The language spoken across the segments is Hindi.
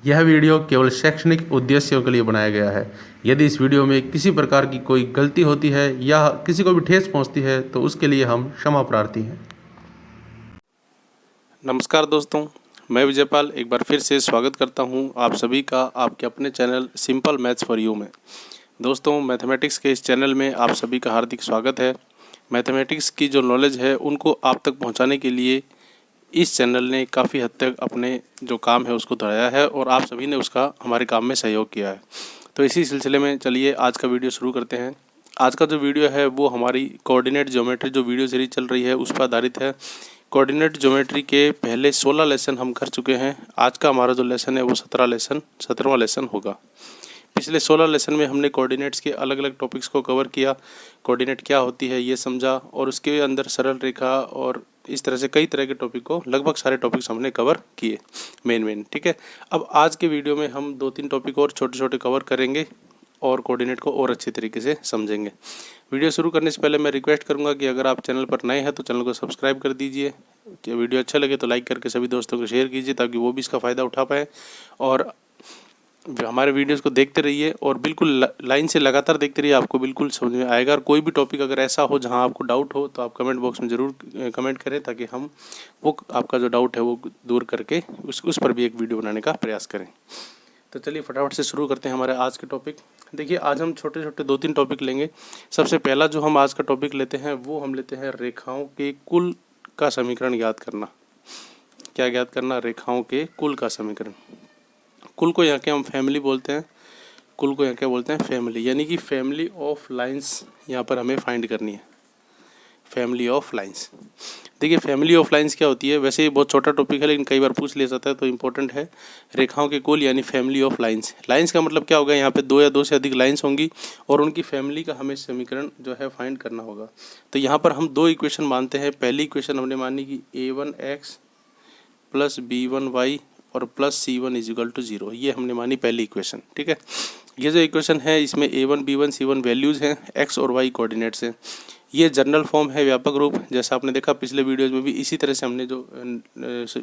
यह वीडियो केवल शैक्षणिक उद्देश्यों के लिए बनाया गया है। यदि इस वीडियो में किसी प्रकार की कोई गलती होती है या किसी को भी ठेस पहुंचती है तो उसके लिए हम क्षमा प्रार्थी हैं। नमस्कार दोस्तों, मैं विजयपाल एक बार फिर से स्वागत करता हूं आप सभी का आपके अपने channel simple maths for you में। दोस्तों, मैथमेटिक्स के इस चैनल में आप सभी का हार्दिक स्वागत है। मैथमेटिक्स की जो नॉलेज है उनको आप तक पहुंचाने के लिए इस चैनल ने काफ़ी हद तक अपने जो काम है उसको दोहराया है और आप सभी ने उसका हमारे काम में सहयोग किया है। तो इसी सिलसिले में चलिए आज का वीडियो शुरू करते हैं। आज का जो वीडियो है वो हमारी कोऑर्डिनेट ज्योमेट्री जो वीडियो सीरीज चल रही है उस पर आधारित है। कोऑर्डिनेट ज्योमेट्री के पहले 16 लेसन हम कर चुके हैं। आज का हमारा जो लेसन है वो 17वां लेसन होगा। पिछले 16 लेसन में हमने कोऑर्डिनेट्स के अलग अलग टॉपिक्स को कवर किया, कोऑर्डिनेट क्या होती है ये समझा और उसके अंदर सरल रेखा और इस तरह से कई तरह के टॉपिक को लगभग सारे टॉपिक्स हमने कवर किए मेन। ठीक है, अब आज के वीडियो में हम 2-3 टॉपिक और छोटे छोटे कवर करेंगे और कोऑर्डिनेट को और अच्छी तरीके से समझेंगे। वीडियो शुरू करने से पहले मैं रिक्वेस्ट करूंगा कि अगर आप चैनल पर नए हैं तो चैनल को सब्सक्राइब कर दीजिए। वीडियो अच्छा लगे तो लाइक करके सभी दोस्तों को शेयर कीजिए ताकि वो भी इसका फ़ायदा उठा पाएँ और हमारे वीडियोस को देखते रहिए और बिल्कुल लाइन से लगातार देखते रहिए, आपको बिल्कुल समझ में आएगा। और कोई भी टॉपिक अगर ऐसा हो जहां आपको डाउट हो तो आप कमेंट बॉक्स में ज़रूर कमेंट करें ताकि हम वो आपका जो डाउट है वो दूर करके उस पर भी एक वीडियो बनाने का प्रयास करें। तो चलिए फटाफट से शुरू करते हैं हमारे आज के टॉपिक। देखिए, आज हम छोटे छोटे 2-3 टॉपिक लेंगे। सबसे पहला जो हम आज का टॉपिक लेते हैं वो हम लेते हैं रेखाओं के कुल का समीकरण ज्ञात करना। क्या ज्ञात करना? रेखाओं के कुल का समीकरण। कुल को यहाँ के हम फैमिली बोलते हैं। कुल को यहाँ क्या बोलते हैं? फैमिली, यानी कि फैमिली ऑफ लाइंस यहाँ पर हमें फाइंड करनी है। Family of lines. देखिए, फैमिली ऑफ लाइंस क्या होती है? वैसे ये बहुत छोटा टॉपिक है लेकिन कई बार पूछ लिया जाता है तो इम्पोर्टेंट है। रेखाओं के कुल यानी फैमिली ऑफ लाइंस। लाइंस का मतलब क्या होगा? यहाँ पे 2 या 2 से अधिक लाइंस होंगी और उनकी फैमिली का हमें समीकरण जो है फाइंड करना होगा। तो यहाँ पर हम 2 इक्वेशन मानते हैं। पहली इक्वेशन हमने मानी कि a1x प्लस b1y और प्लस c1 इजिकल टू 0। ये हमने मानी पहली इक्वेशन। ठीक है, ये जो इक्वेशन है इसमें a1 b1 c1 वैल्यूज़ हैं, x और y कोऑर्डिनेट्स हैं। ये जनरल फॉर्म है, व्यापक रूप। जैसा आपने देखा पिछले वीडियोज में भी इसी तरह से हमने जो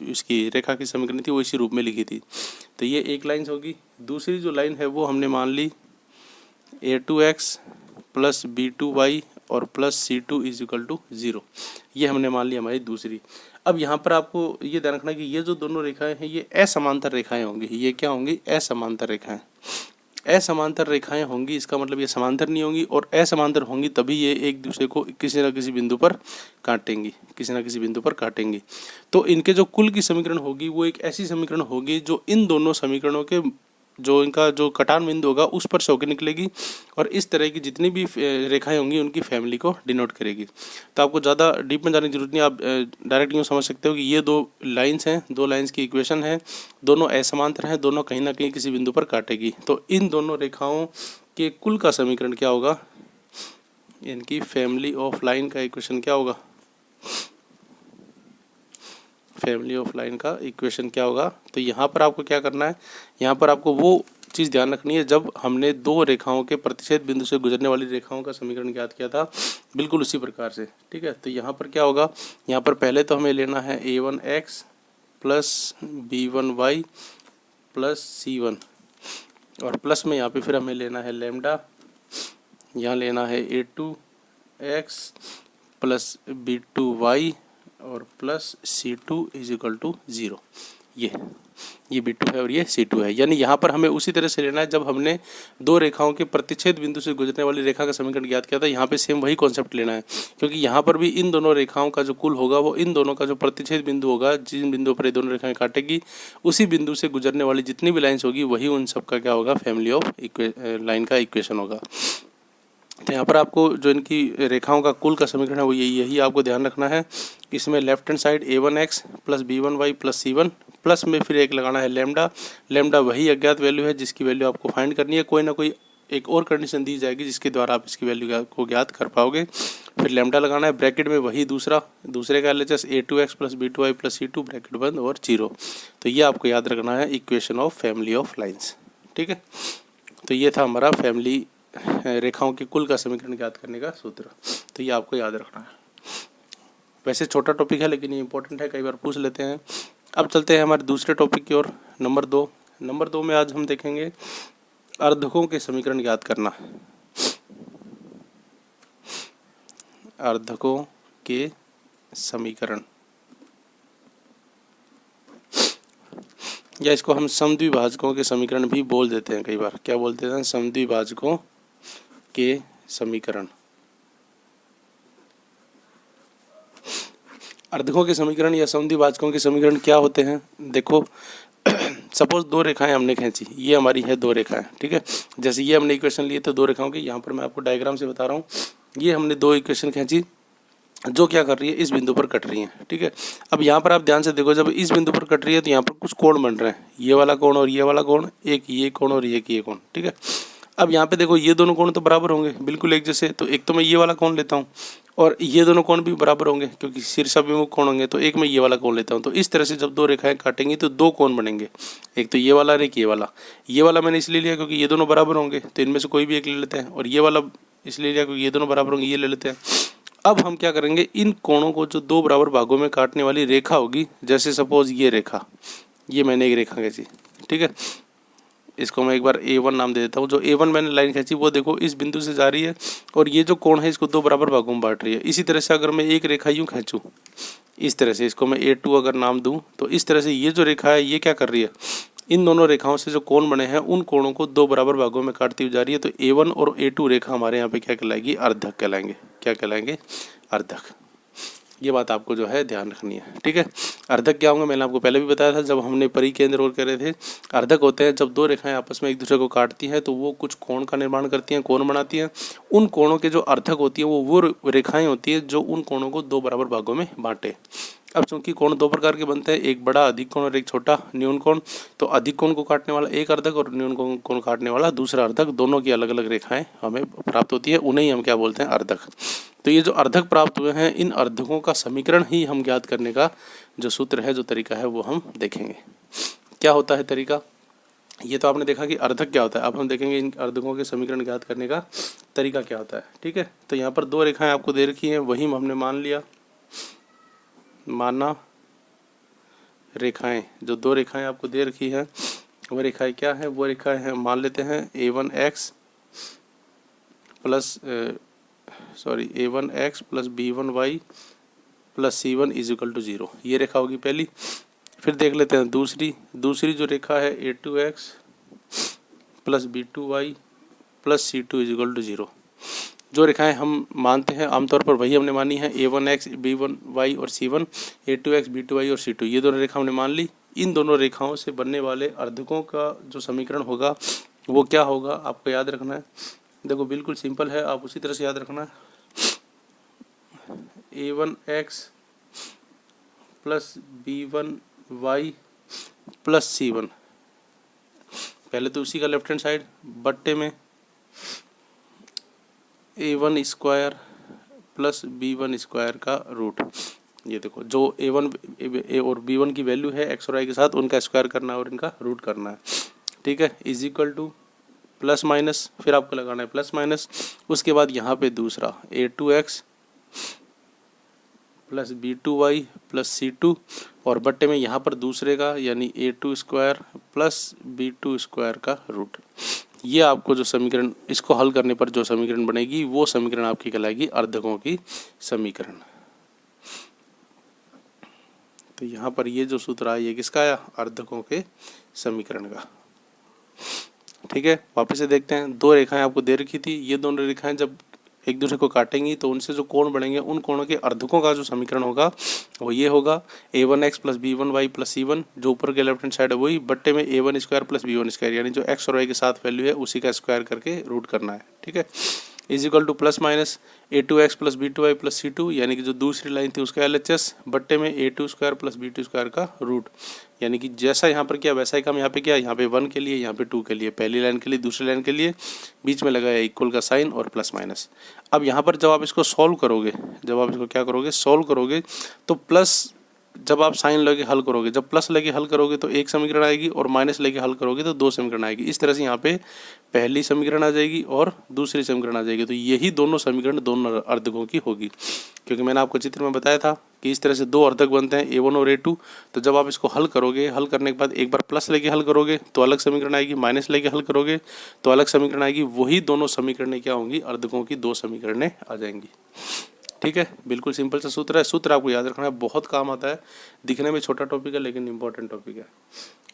इसकी रेखा की समीकरण थी वो इसी रूप में लिखी थी। तो ये एक लाइन होगी। दूसरी जो लाइन है वो हमने मान ली a2x प्लस b2y और प्लस c2 इजिकल टू 0। ये हमने मान ली हमारी दूसरी। अब यहाँ पर आपको ये ध्यान रखना कि ये जो दोनों रेखाएं हैं ये असमांतर रेखाएं होंगी। ये क्या होंगी? असमांतर रेखाएं। असमांतर रेखाएं होंगी, इसका मतलब ये समांतर नहीं होंगी और असमांतर होंगी तभी ये एक दूसरे को किसी न किसी बिंदु पर काटेंगी। तो इनके जो कुल की समीकरण होगी वो एक ऐसी समीकरण होगी जो इन दोनों समीकरणों के जो इनका जो कटान बिंदु होगा उस पर से होकर निकलेगी और इस तरह की जितनी भी रेखाएं होंगी उनकी फैमिली को डिनोट करेगी। तो आपको ज़्यादा डीप में जाने की जरूरत नहीं, आप डायरेक्ट यूँ समझ सकते हो कि ये 2 लाइंस हैं, 2 लाइंस की इक्वेशन है, दोनों असमांतर हैं, दोनों कहीं ना कहीं किसी बिंदु पर काटेगी। तो इन दोनों रेखाओं के कुल का समीकरण क्या होगा? इनकी फैमिली ऑफ लाइन का इक्वेशन क्या होगा? फैमिली ऑफ लाइन का इक्वेशन क्या होगा? तो यहाँ पर आपको क्या करना है? यहाँ पर आपको वो चीज़ ध्यान रखनी है जब हमने 2 रेखाओं के प्रतिच्छेद बिंदु से गुजरने वाली रेखाओं का समीकरण ज्ञात किया था, बिल्कुल उसी प्रकार से। ठीक है, तो यहाँ पर क्या होगा? यहाँ पर पहले तो हमें लेना है a1x plus b1y plus c1 और प्लस में यहाँ पे फिर हमें लेना है लैम्डा, यहाँ लेना है a2x प्लस b2y और प्लस c2 इजिकल टू 0। ये b2 है और ये c2 है। यानी यहाँ पर हमें उसी तरह से लेना है जब हमने 2 रेखाओं के प्रतिच्छेद बिंदु से गुजरने वाली रेखा का समीकरण ज्ञात किया था। यहाँ पे सेम वही कॉन्सेप्ट लेना है क्योंकि यहाँ पर भी इन दोनों रेखाओं का जो कुल होगा वो इन दोनों का जो प्रतिच्छेद बिंदु होगा, जिन बिंदु पर ये दोनों रेखाएं काटेगी उसी बिंदु से गुजरने वाली जितनी भी लाइन्स होगी वही उन सब का क्या होगा? फैमिली ऑफ लाइन का इक्वेशन होगा। तो यहाँ पर आपको जो इनकी रेखाओं का कुल का समीकरण है वो यही आपको ध्यान रखना है। इसमें left hand side a1x plus b1y plus c1 plus में फिर एक लगाना है लैम्डा वही अज्ञात वैल्यू है जिसकी वैल्यू आपको फाइंड करनी है। कोई ना कोई एक और कंडीशन दी जाएगी जिसके द्वारा आप इसकी वैल्यू को ज्ञात कर पाओगे। फिर लैम्डा लगाना है, ब्रैकेट में वही दूसरे का LHS a2x plus b2y plus c2 bracket बंद और 0। तो ये आपको याद रखना है equation of family of lines. ठीक है, तो ये था हमारा फैमिली रेखाओं के कुल का समीकरण ज्ञात करने का सूत्र। तो ये आपको याद रखना है। वैसे छोटा टॉपिक है लेकिन ये इंपॉर्टेंट है, कई बार पूछ लेते हैं। अब चलते हैं हमारे दूसरे टॉपिक की ओर, नंबर 2 नंबर 2 में आज हम देखेंगे अर्धकों के समीकरण याद करना। अर्धकों के समीकरण, या इसको हम समद्विभाजकों के समीकरण भी बोल देते हैं कई बार। क्या बोलते हैं? समद्विभाजकों के समीकरण। अर्धकों के समीकरण या समद्विभाजकों के समीकरण क्या होते हैं? देखो सपोज दो रेखाएं हमने खींची, ये हमारी है दो रेखाएं, ठीक है। जैसे ये हमने इक्वेशन लिए तो दो रेखाओं की, यहाँ पर मैं आपको डायग्राम से बता रहा हूँ। ये हमने दो इक्वेशन खींची जो क्या कर रही है, इस बिंदु पर कट रही है, ठीक है। अब यहाँ पर आप ध्यान से देखो, जब इस बिंदु पर कट रही है तो यहाँ पर कुछ कोण बन रहे हैं, ये वाला कोण और ये वाला कोण, एक ये कोण और एक ये कोण, ठीक है। अब यहाँ पे देखो ये दोनों कोण तो बराबर होंगे, बिल्कुल एक जैसे। तो एक तो मैं ये वाला कोण लेता हूँ और ये दोनों कोण भी बराबर होंगे क्योंकि शीर्षाभिमुख कोण होंगे। तो एक मैं ये वाला कोण लेता हूँ। तो इस तरह से जब दो रेखाएं काटेंगी तो दो कोण बनेंगे, एक तो ये वाला और एक ये वाला। ये वाला मैंने इसलिए लिया क्योंकि ये दोनों बराबर होंगे, तो इनमें से कोई भी एक ले लेते हैं। और ये वाला इसलिए लिया क्योंकि ये दोनों बराबर होंगे, ये ले लेते हैं। अब हम क्या करेंगे, इन कोणों को जो दो बराबर भागों में काटने वाली रेखा होगी, जैसे सपोज ये रेखा, ये मैंने एक रेखा खींची, ठीक है। इसको मैं एक बार A1 नाम दे देता हूँ। जो A1 मैंने लाइन खींची वो देखो इस बिंदु से जा रही है और ये जो कोण है इसको दो बराबर भागों में बांट रही है। इसी तरह से अगर मैं एक रेखा यूँ खींचूँ इस तरह से, इसको मैं A2 अगर नाम दूँ, तो इस तरह से ये जो रेखा है ये क्या कर रही है, इन दोनों रेखाओं से जो कोण बने हैं उन कोणों को दो बराबर भागों में काटती हुई जा रही है। तो A1 और A2 रेखा हमारे यहाँ पे क्या कहलाएगी, अर्धक कहलाएंगे। क्या कहलाएंगे, अर्धक। ये बात आपको जो है ध्यान रखनी है, ठीक है। अर्धक क्या होंगे, मैंने आपको पहले भी बताया था जब हमने परिकेंद्र और कर रहे थे। अर्धक होते हैं जब दो रेखाएं आपस में एक दूसरे को काटती हैं तो वो कुछ कोण का निर्माण करती हैं, कोण बनाती हैं। उन कोणों के जो अर्धक होती हैं वो रेखाएं होती हैं जो उन कोणों को दो बराबर भागों में बांटे। अब चूंकि कोण दो प्रकार के बनते हैं, एक बड़ा अधिक कोण और एक छोटा न्यून कोण। तो अधिक कोण को काटने वाला एक अर्धक और न्यून कोण काटने वाला दूसरा अर्धक, दोनों की अलग अलग रेखाएं हमें प्राप्त होती है, उन्हें ही हम क्या बोलते हैं, अर्धक। तो ये जो अर्धक प्राप्त हुए हैं, इन अर्धकों का समीकरण ही हम ज्ञात करने का जो सूत्र है, जो तरीका है, वो हम देखेंगे। क्या होता है तरीका, ये तो आपने देखा कि अर्धक क्या होता है। अब हम देखेंगे इन अर्धकों के समीकरण ज्ञात करने का तरीका क्या होता है, ठीक है। तो यहाँ पर दो रेखाएं आपको दे रखी हैं, वही हमने मान लिया, माना रेखाएं, जो दो रेखाएं आपको दे रखी हैं वो रेखाएं क्या है, वो रेखाएं हैं, मान लेते हैं A1x plus B1y plus C1 is equal to 0। ये रेखा होगी पहली। फिर देख लेते हैं दूसरी जो रेखा है A2x plus B2y plus C2 is equal to 0। जो रेखाएं हम मानते हैं आमतौर पर वही हमने मानी है, A1x B1y और C1, A2x B2y और C2, ये दोनों रेखा हमने मान ली। इन दोनों रेखाओं से बनने वाले अर्धकों का जो समीकरण होगा वो क्या होगा, आपको याद रखना है। देखो बिल्कुल सिंपल है, आप उसी तरह से याद रखना है। A1x plus B1y plus C1, पहले तो उसी का लेफ्ट हैंड साइड बट्टे में A1 square plus B1 square का रूट। ये देखो जो A और B1 की वैल्यू है x और y के साथ, उनका स्क्वायर करना है और इनका रूट करना है, ठीक है। Is equal two plus minus, फिर आपको लगाना है प्लस माइनस। उसके बाद यहाँ पे दूसरा A2x plus B2y plus C2 और बट्टे में यहाँ पर दूसरे का यानी A2 square plus B2 square का रूट। ये आपको जो समीकरण, इसको हल करने पर जो समीकरण बनेगी वो समीकरण आपकी कहलाएगी अर्धकों की समीकरण। तो यहाँ पर ये जो सूत्र आया ये किसका आया, अर्धकों के समीकरण का, ठीक है। वापस से देखते हैं, दो रेखाएं आपको दे रखी थी, ये दोनों रेखाएं जब एक दूसरे को काटेंगी तो उनसे जो कोण बनेंगे उन कोणों के अर्धकों का जो समीकरण होगा वो ये होगा, A1x plus B1y plus C1, जो ऊपर के लेफ्ट हैंड साइड है वही, बट्टे में A1 square plus B1 square, यानी जो x और y के साथ वैल्यू है उसी का स्क्वायर करके रूट करना है, ठीक है। Is equal two plus minus A2x plus B2y plus C2, यानी कि जो दूसरी लाइन थी उसका LHS, बट्टे में A2 square plus B2 square का रूट, यानी कि जैसा यहाँ पर किया वैसा ही काम यहाँ पे किया, यहाँ पे 1 के लिए, यहाँ पे 2 के लिए, पहली लाइन के लिए, दूसरी लाइन के लिए, बीच में लगाया इक्वल का साइन और प्लस माइनस। अब यहाँ पर जब आप इसको सॉल्व करोगे, जब आप इसको क्या करोगे, सॉल्व करोगे, तो प्लस जब आप साइन लेके हल करोगे, जब प्लस लेके हल करोगे तो एक समीकरण आएगी और माइनस लेके हल करोगे तो दो समीकरण आएगी। इस तरह से यहाँ पे पहली समीकरण आ जाएगी और दूसरी समीकरण आ जाएगी। तो यही दोनों समीकरण दोनों अर्धकों की होगी, क्योंकि मैंने आपको चित्र में बताया था कि इस तरह से दो अर्धक बनते हैं A1 और A2। तो जब आप इसको हल करोगे, हल करने के बाद एक बार प्लस लेके हल करोगे तो अलग समीकरण आएगी, माइनस लेके हल करोगे तो अलग समीकरण आएगी। वही दोनों समीकरणें क्या होंगी, अर्धकों की दो समीकरणें आ जाएंगी। ठीक है, बिल्कुल सिंपल सा सूत्र है। सूत्र आपको याद रखना है, बहुत काम आता है। दिखने में छोटा टॉपिक है लेकिन इंपॉर्टेंट टॉपिक है।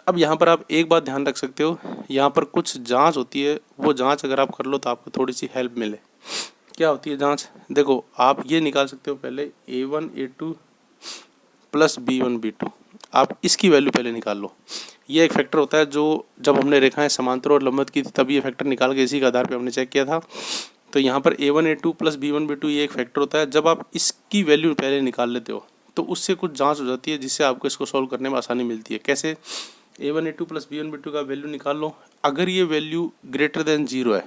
अब यहाँ पर आप एक बात ध्यान रख सकते हो, यहाँ पर कुछ जांच होती है, वो जांच अगर आप कर लो तो आपको थोड़ी सी हेल्प मिले। क्या होती है जांच? देखो, आप ये निकाल सकते हो पहले A1 A2 plus B1 B2। आप इसकी वैल्यू पहले निकाल लो। ये एक फैक्टर होता है जो जब हमने रेखाएं समांतर और लंबवत की थी तब ये फैक्टर निकाल के इसी के आधार पर हमने चेक किया था। तो यहाँ पर A1 A2 plus B1 B2 ये एक फैक्टर होता है। जब आप इसकी वैल्यू पहले निकाल लेते हो तो उससे कुछ जांच हो जाती है, जिससे आपको इसको सॉल्व करने में आसानी मिलती है। कैसे? A1 A2 plus B1 B2 का वैल्यू निकाल लो। अगर ये वैल्यू ग्रेटर देन 0 है,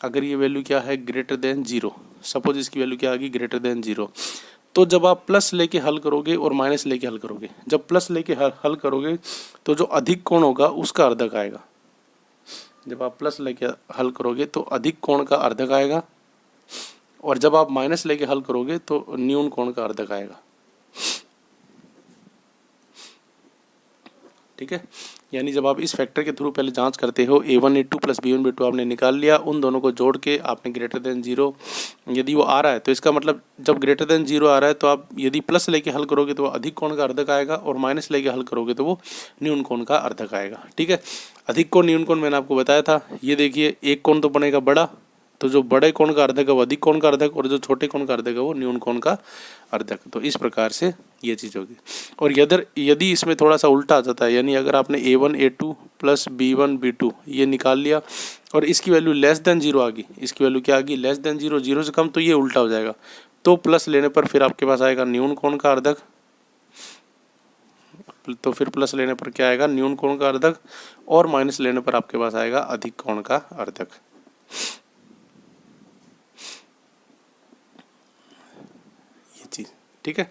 अगर ये वैल्यू क्या है, ग्रेटर देन 0, सपोज इसकी वैल्यू क्या आ गई, ग्रेटर देन 0, तो जब आप प्लस लेके हल करोगे और माइनस लेके हल करोगे, जब प्लस लेके हल करोगे तो जो अधिक कोण होगा उसका अर्धक आएगा। जब आप प्लस लेके हल करोगे तो अधिक कोण का अर्धक आएगा, और जब आप माइनस लेके हल करोगे तो न्यून कोण का अर्धक आएगा। ठीक है, यानी जब आप इस फैक्टर के थ्रू पहले जांच करते हो, A1 A2 plus B1 B2 आपने निकाल लिया, उन दोनों को जोड़ के आपने ग्रेटर देन 0 यदि वो आ रहा है तो इसका मतलब जब ग्रेटर देन 0 आ रहा है तो आप यदि प्लस लेके हल करोगे तो वो अधिक कोण का अर्धक आएगा, और माइनस लेके हल करोगे तो वो न्यून कोण का अर्धक आएगा। ठीक है, अधिक कोण न्यून कोण मैंने आपको बताया था। ये देखिए, एक कोण तो बनेगा बड़ा, तो जो बड़े कोण का अर्धक है वो अधिक कोण का अर्धक, और जो छोटे कोण का अर्धक है वो न्यून कोण का अर्धक। तो इस प्रकार से ये चीज़ होगी। और यदि इसमें थोड़ा सा उल्टा आ जाता है, यानी अगर आपने A1 A2 plus B1 B2 ये निकाल लिया और इसकी वैल्यू लेस देन 0 आ गई, इसकी वैल्यू क्या आ गई, लेस देन 0, 0 से कम, तो ये उल्टा हो जाएगा। तो प्लस लेने पर फिर आपके पास आएगा न्यून कोण का अर्धक, तो फिर प्लस लेने पर क्या आएगा, न्यून कोण का अर्धक, और माइनस लेने पर आपके पास आएगा अधिक कोण का अर्धक। ये चीज़ ठीक है।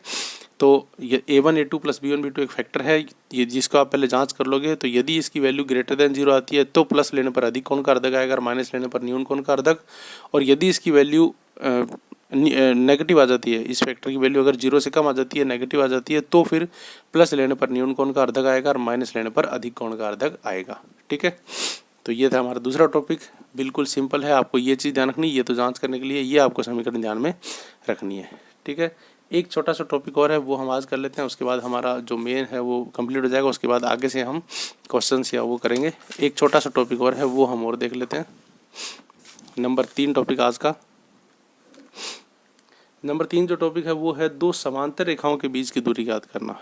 तो ये A1 A2 plus B1 B2 एक फैक्टर है, ये जिसको आप पहले जांच कर लोगे। तो यदि इसकी वैल्यू ग्रेटर देन 0 आती है तो प्लस लेने पर अधिक कोण का अर्धक आएगा और माइनस लेने पर न्यून कोण का अर्धक। और यदि इसकी वैल्यू नेगेटिव आ जाती है, इस फैक्टर की वैल्यू अगर 0 से कम आ जाती है, नेगेटिव आ जाती है, तो फिर प्लस लेने पर न्यून कोण का अर्धक आएगा और माइनस लेने पर अधिक कोण का अर्धक आएगा। ठीक है, तो ये था हमारा दूसरा टॉपिक। बिल्कुल सिंपल है, आपको ये चीज़ ध्यान रखनी, ये तो जांच करने के लिए ये आपको समीकरण ध्यान में रखनी है। ठीक है, एक छोटा सा टॉपिक और है, वो हम आज कर लेते हैं, उसके बाद हमारा जो मेन है वो कंप्लीट हो जाएगा। उसके बाद आगे से हम क्वेश्चंस या वो करेंगे। एक छोटा सा टॉपिक और है, वो हम और देख लेते हैं। नंबर 3 टॉपिक आज का। नंबर 3 जो टॉपिक है वो है दो समांतर रेखाओं के बीच की दूरी ज्ञात करना।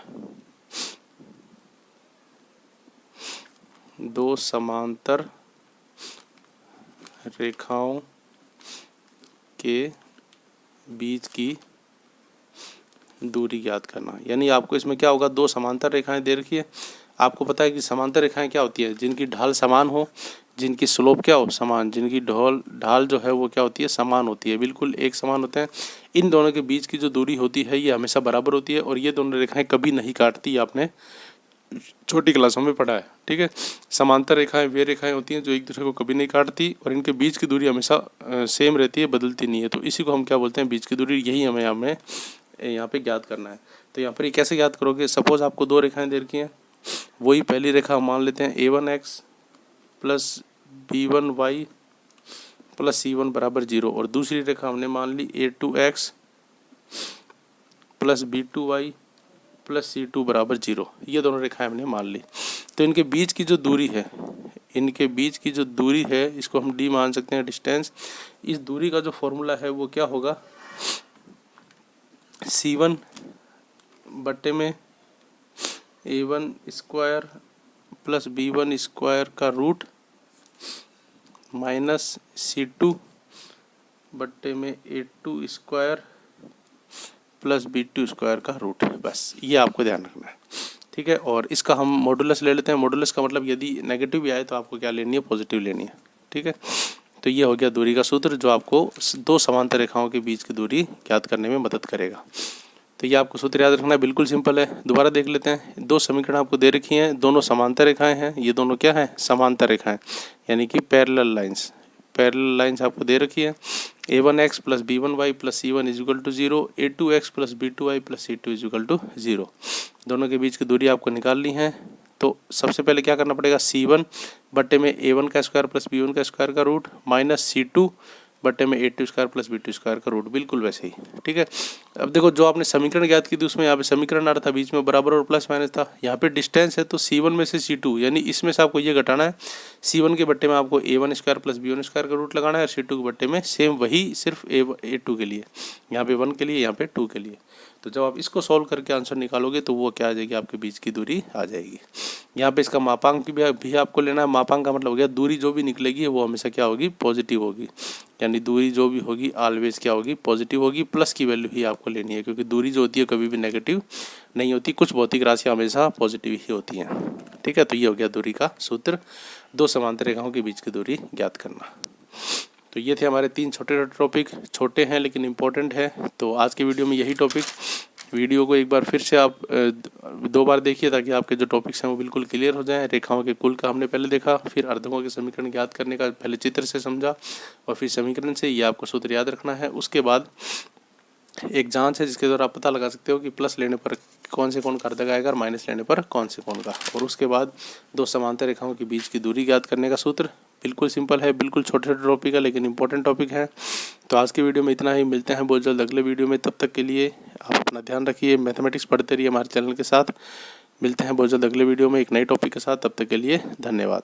दो समांतर रेखाओं के बीच की दूरी ज्ञात करना। यानी आपको इसमें क्या होगा, दो समांतर रेखाएं दे रखी है। आपको पता है कि समांतर रेखाएं क्या होती है, जिनकी ढाल समान हो, जिनकी स्लोप क्या हो, समान, जिनकी ढाल जो है वो क्या होती है, समान होती है, बिल्कुल एक समान होते हैं। इन दोनों के बीच की जो दूरी होती है ये हमेशा बराबर होती है, और ये दोनों रेखाएं कभी नहीं काटती, आपने छोटी क्लासों में पढ़ा है। ठीक है, समांतर रेखाएं वे रेखाएं होती हैं जो एक दूसरे को कभी नहीं काटती, और इनके बीच की दूरी हमेशा सेम रहती है, बदलती नहीं है। तो इसी को हम क्या बोलते हैं, बीच की दूरी। यही हमें यहाँ पे ज्ञात करना है। तो यहाँ पर ये कैसे ज्ञात करोगे, सपोज आपको दो रेखाएं दे रखी हैं, वही पहली रेखा मान लेते हैं A1x plus B1y plus C1 बराबर 0, और दूसरी रेखा हमने मान ली A2x plus B2y plus C2 बराबर 0। ये दोनों रेखाएं हमने मान ली। तो इनके बीच की जो दूरी है, इसको हम D मान सकते हैं, डिस्टेंस। इस दूरी का जो फॉर्मूला है वो क्या होगा, C1 बट्टे में A1 square plus B1 square का रूट माइनस C2 बट्टे में A2 square plus B2 square का रूट। बस ये आपको ध्यान रखना है। ठीक है, और इसका हम मॉडुलस ले लेते हैं। मॉडुलस का मतलब यदि नेगेटिव भी आए तो आपको क्या लेनी है, पॉजिटिव लेनी है। ठीक है, तो ये हो गया दूरी का सूत्र, जो आपको दो समांतर रेखाओं के बीच की दूरी ज्ञात करने में मदद करेगा। तो ये आपको सूत्र याद रखना है, बिल्कुल सिंपल है। दोबारा देख लेते हैं। दो समीकरण आपको दे रखी हैं, दोनों समांतर रेखाएं हैं। ये दोनों क्या हैं? समांतर रेखाएं, यानी कि पैरेलल लाइंस। पैरेलल लाइंस आपको दे रखी है। a1x plus b1y plus c1 is equal to 0, a2x plus b2y plus c2 is equal to 0। दोनों के बीच की दूरी आपको निकालनी है। तो सबसे पहले क्या करना पड़ेगा? c1 बट्टे में a1 का स्क्वायर प्लस b1 का स्क्वायर का रूट माइनस c2 बट्टे में a2 square plus b2 square का रूट, बिल्कुल वैसे ही। ठीक है। अब देखो, जो आपने समीकरण ज्ञात की थी उसमें यहाँ पे समीकरण आ रहा था, बीच में बराबर और प्लस माइनस था। यहाँ पे डिस्टेंस है तो c1 में से c2, यानी इसमें से आपको ये घटाना है। c1 के बट्टे में आपको a1 square plus b1 square का रूट लगाना है, और c2 के बट्टे में सेम वही, सिर्फ a2 के लिए, यहाँ पे 1 के लिए, यहाँ पे 2 के लिए। तो जब आप इसको सॉल्व करके आंसर निकालोगे तो वो क्या आ जाएगी? आपके बीच की दूरी आ जाएगी। यहाँ पे इसका मापांक भी आपको लेना है। मापांक का मतलब हो गया दूरी जो भी निकलेगी वो हमेशा क्या होगी? पॉजिटिव होगी। यानी दूरी जो भी होगी ऑलवेज क्या होगी? पॉजिटिव होगी। प्लस की वैल्यू ही आपको लेनी है, क्योंकि दूरी जो होती है कभी भी नेगेटिव नहीं होती। कुछ भौतिक राशियाँ हमेशा पॉजिटिव ही होती हैं। ठीक है। तो ये हो गया दूरी का सूत्र, दो समांतर रेखाओं के बीच की दूरी ज्ञात करना। तो ये थे हमारे 3 छोटे टॉपिक। छोटे हैं लेकिन इम्पोर्टेंट है। तो आज की वीडियो में यही टॉपिक। वीडियो को एक बार फिर से आप 2 बार देखिए, ताकि आपके जो टॉपिक्स हैं वो बिल्कुल क्लियर हो जाएं। रेखाओं के कुल का हमने पहले देखा, फिर अर्धकों के समीकरण ज्ञात करने का पहले चित्र से समझा, और फिर समीकरण से। ये आपको सूत्र याद रखना है। उसके बाद एक जांच है जिसके द्वारा आप पता लगा सकते हो कि प्लस लेने पर कौन से कोण का अर्धक आएगा और माइनस लेने पर कौन से कोण का। और उसके बाद दो समांतर रेखाओं के बीच की दूरी ज्ञात करने का सूत्र। बिल्कुल सिंपल है, बिल्कुल छोटे छोटे टॉपिक है लेकिन इंपॉर्टेंट टॉपिक है। तो आज की वीडियो में इतना ही। मिलते हैं बहुत जल्द अगले वीडियो में। तब तक के लिए आप अपना ध्यान रखिए, मैथमेटिक्स पढ़ते रहिए हमारे चैनल के साथ। मिलते हैं बहुत जल्द अगले वीडियो में एक नए टॉपिक के साथ। तब तक के लिए धन्यवाद।